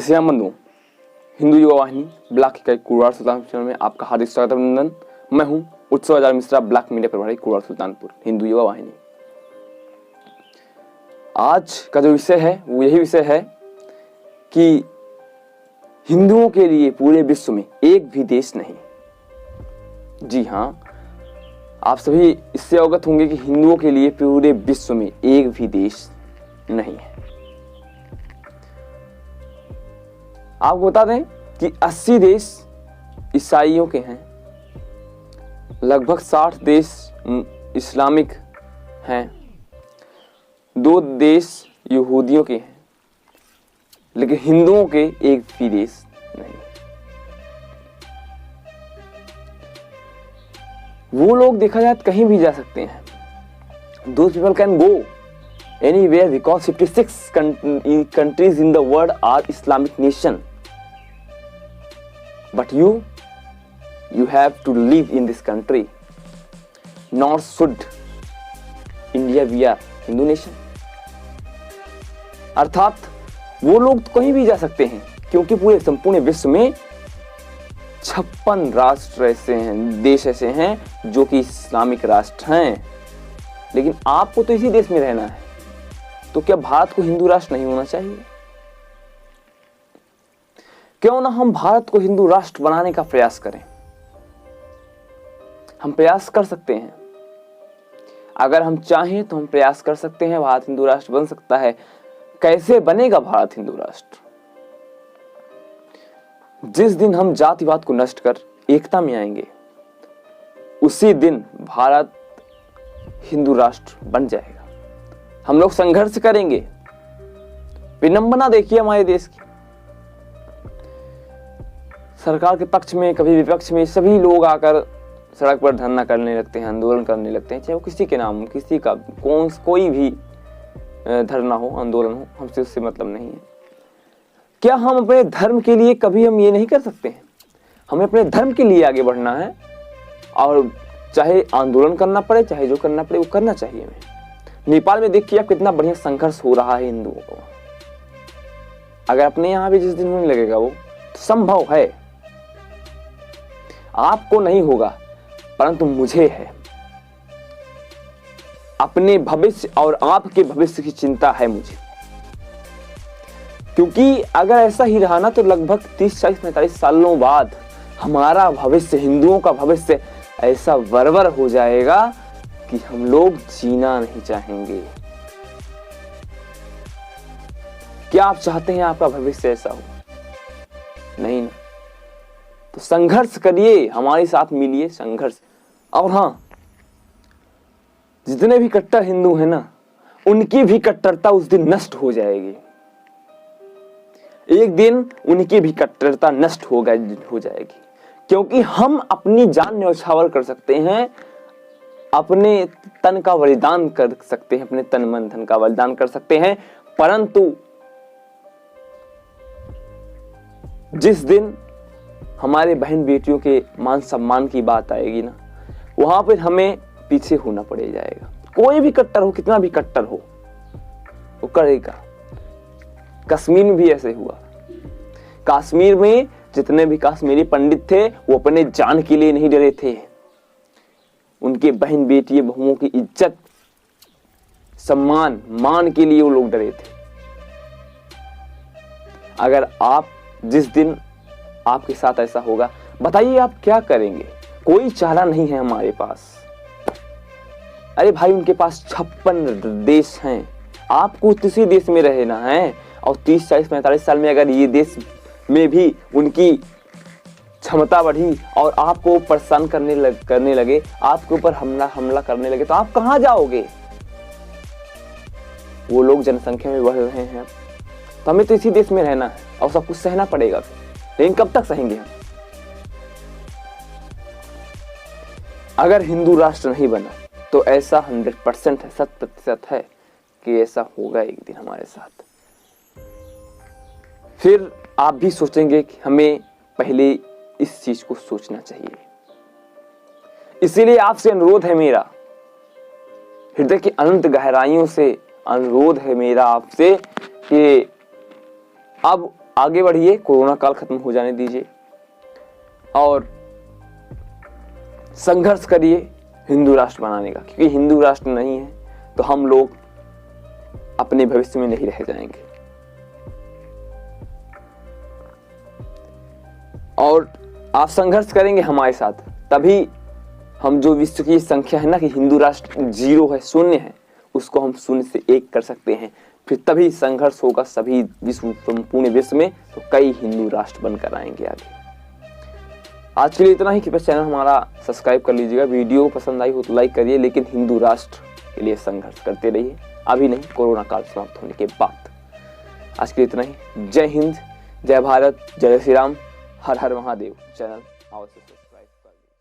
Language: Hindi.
श्याम बंधु, हिंदू युवा वाहिनी ब्लॉक इकाई कुड़वार सुल्तानपुर में आपका हार्दिक स्वागत अभिनंदन। मैं हूं उत्सव आचार्य मिश्रा, ब्लॉक मीडिया प्रभारी कुड़वार सुल्तानपुर, हिंदू युवा वाहिनी। आज का जो विषय है वो यही विषय है कि हिंदुओं के लिए पूरे विश्व में एक भी देश नहीं। जी हाँ, आप सभी इससे अवगत होंगे कि हिंदुओं के लिए पूरे विश्व में एक भी देश नहीं है। आपको बता दें कि 80 देश ईसाइयों के हैं, लगभग 60 देश इस्लामिक हैं, 2 देश यहूदियों के हैं, लेकिन हिंदुओं के एक भी देश नहीं। वो लोग देखा जाए तो कहीं भी जा सकते हैं। Those people can go anywhere because 56 countries in the world are Islamic nation. But you have to live in this country. Nor should India be a Hindu nation. अर्थात वो लोग तो कहीं भी जा सकते हैं क्योंकि पूरे संपूर्ण विश्व में 56 राष्ट्र ऐसे हैं, देश ऐसे हैं जो कि इस्लामिक राष्ट्र हैं। लेकिन आपको तो इसी देश में रहना है, तो क्या भारत को हिंदू राष्ट्र नहीं होना चाहिए? क्यों ना हम भारत को हिंदू राष्ट्र बनाने का प्रयास करें। हम प्रयास कर सकते हैं, अगर हम चाहें तो हम प्रयास कर सकते हैं। भारत हिंदू राष्ट्र बन सकता है। कैसे बनेगा भारत हिंदू राष्ट्र? जिस दिन हम जातिवाद को नष्ट कर एकता में आएंगे, उसी दिन भारत हिंदू राष्ट्र बन जाएगा। हम लोग संघर्ष करेंगे। विडंबना देखिए हमारे देश की, सरकार के पक्ष में कभी विपक्ष में सभी लोग आकर सड़क पर धरना करने लगते हैं, आंदोलन करने लगते हैं, चाहे वो किसी के नाम, किसी का कोई भी धरना हो, आंदोलन हो, हमसे उससे मतलब नहीं है। क्या हम अपने धर्म के लिए कभी हम ये नहीं कर सकते हैं? हमें अपने धर्म के लिए आगे बढ़ना है और चाहे आंदोलन करना पड़े, चाहे जो करना पड़े वो करना चाहिए हमें। नेपाल में देखिए आप कितना बढ़िया संघर्ष हो रहा है हिंदुओं को। अगर अपने यहां भी जिस दिन होने लगेगा वो तो संभव है। आपको नहीं होगा परंतु मुझे है। अपने भविष्य और आपके भविष्य की चिंता है मुझे, क्योंकि अगर ऐसा ही रहा ना तो लगभग 30, 40, 45 सालों बाद हमारा भविष्य, हिंदुओं का भविष्य ऐसा बर्बर हो जाएगा कि हम लोग जीना नहीं चाहेंगे। क्या आप चाहते हैं आपका भविष्य ऐसा हो? नहीं ना। तो संघर्ष करिए, हमारे साथ मिलिए, संघर्ष। और हाँ, जितने भी कट्टर हिंदू हैं ना, उनकी भी कट्टरता उस दिन नष्ट हो जाएगी। एक दिन उनकी भी कट्टरता नष्ट हो जाएगी, क्योंकि हम अपनी जान न्यौछावर कर सकते हैं, अपने तन का बलिदान कर सकते हैं, अपने तन मन धन का बलिदान कर सकते हैं। परंतु जिस दिन हमारे बहन बेटियों के मान सम्मान की बात आएगी ना, वहां पर हमें पीछे होना पड़ जाएगा। कोई भी कट्टर हो, कितना भी कट्टर हो, वो करेगा। कश्मीर में भी ऐसे हुआ। कश्मीर में जितने भी कश्मीरी पंडित थे वो अपने जान के लिए नहीं डरे थे। उनके बहन बेटी बहुओं की इज्जत, सम्मान, मान के लिए वो लोग डरे थे। अगर आप जिस दिन आपके साथ ऐसा होगा, बताइए आप क्या करेंगे? कोई चारा नहीं है हमारे पास। अरे भाई, उनके पास 56 देश हैं, आपको किसी देश में रहना है। और 30, 40, 45 साल में अगर ये देश में भी उनकी क्षमता बढ़ी और आपको परेशान करने लगे, आपके ऊपर हमला करने लगे, तो आप कहां जाओगे? वो लोग जनसंख्या में बढ़ रहे हैं, तो हमें तो इसी देश में रहना है और सब कुछ सहना पड़ेगा। लेकिन कब तक सहेंगे हम? अगर हिंदू राष्ट्र नहीं बना तो ऐसा 100% है, 100% है कि ऐसा होगा एक दिन हमारे साथ। फिर आप भी सोचेंगे कि हमें पहले इस चीज को सोचना चाहिए। इसीलिए आपसे अनुरोध है मेरा, हृदय की अनंत गहराइयों से अनुरोध है मेरा आपसे कि अब आगे बढ़िए, कोरोना काल खत्म हो जाने दीजिए और संघर्ष करिए हिंदू राष्ट्र बनाने का, क्योंकि हिंदू राष्ट्र नहीं है तो हम लोग अपने भविष्य में नहीं रह जाएंगे। और आप संघर्ष करेंगे हमारे साथ, तभी हम जो विश्व की संख्या है ना कि हिंदू राष्ट्र 0 है, 0 है, उसको हम 0 से 1 कर सकते हैं। फिर तभी संघर्ष होगा सभी विश्व, पूर्ण विश्व में, तो कई हिंदू राष्ट्र बनकर आएंगे आगे। आज के लिए इतना ही। कृपया चैनल हमारा सब्सक्राइब कर लीजिएगा। वीडियो पसंद आई हो तो लाइक करिए, लेकिन हिंदू राष्ट्र के लिए संघर्ष करते रहिए, अभी नहीं, कोरोना काल समाप्त होने के बाद। आज के लिए इतना ही। जय हिंद, जय भारत, जय श्री राम, हर हर महादेव। चैनल अवश्य सब्सक्राइब कर लीजिए।